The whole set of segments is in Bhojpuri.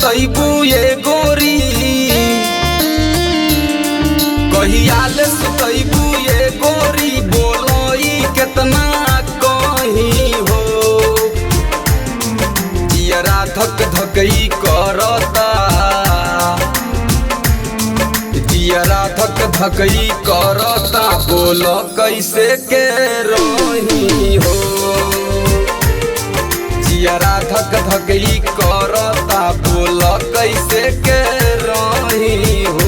सुतैबू ये गोरी, कहियाल सुतैबू ये गोरी, बोलोई केतना कहीं हो। जियरा धक धकई करता, जियरा धक धकई करता, बोल कैसे के रही हो। जियरा धक धकई करता, बोल कैसे के रही हो।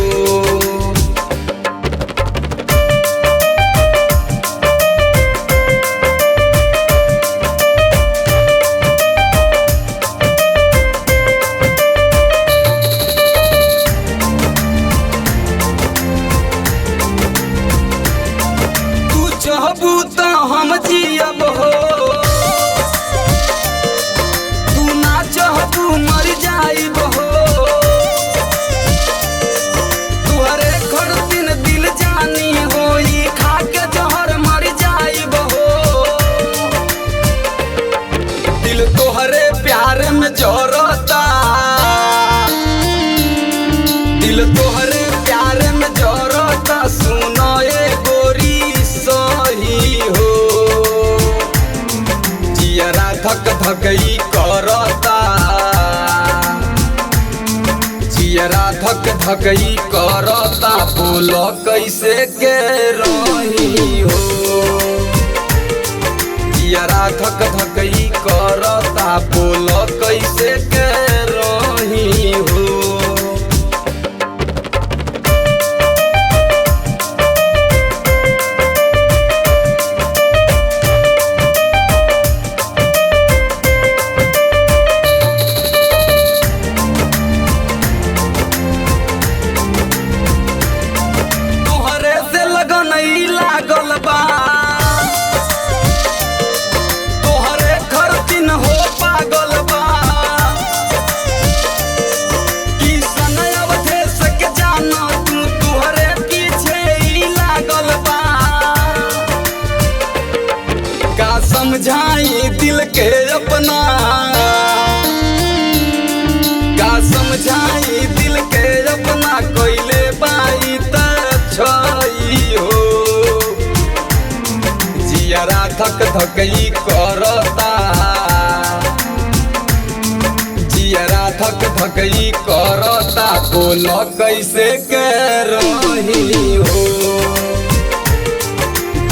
चाहबू तो हम जियब हो, तू ना चाहबू मर जाइब हो। तुहरे घर दिन दिल जानी होई, खा के जहर मर जाइब हो। दिल तोहरे प्यार में जरता, दिल तोहरे प्यार में जरता, सुनो ए गोरी सही हो। जियरा धक धकई करता, जियरा धक धकई करता, बोल कैसे के रही हो। जियरा धक धकई करता, बोल कैसे के रही हो। लागल बा तोहरे घर दिन हो पागल बा, कि समय अवधेश के जाना तू, तुहरे पीछे ही लागल बा। का समझाई दिल के अपना, का समझाई दिल के अपना, कोइले बाई त छई हो। जियरा धक धकई करता, जियरा धक धकई करता, बोल कैसे के रही हो।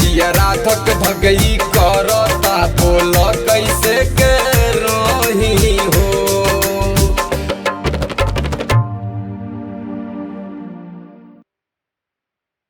जियरा धक धकई करता, बोल कैसे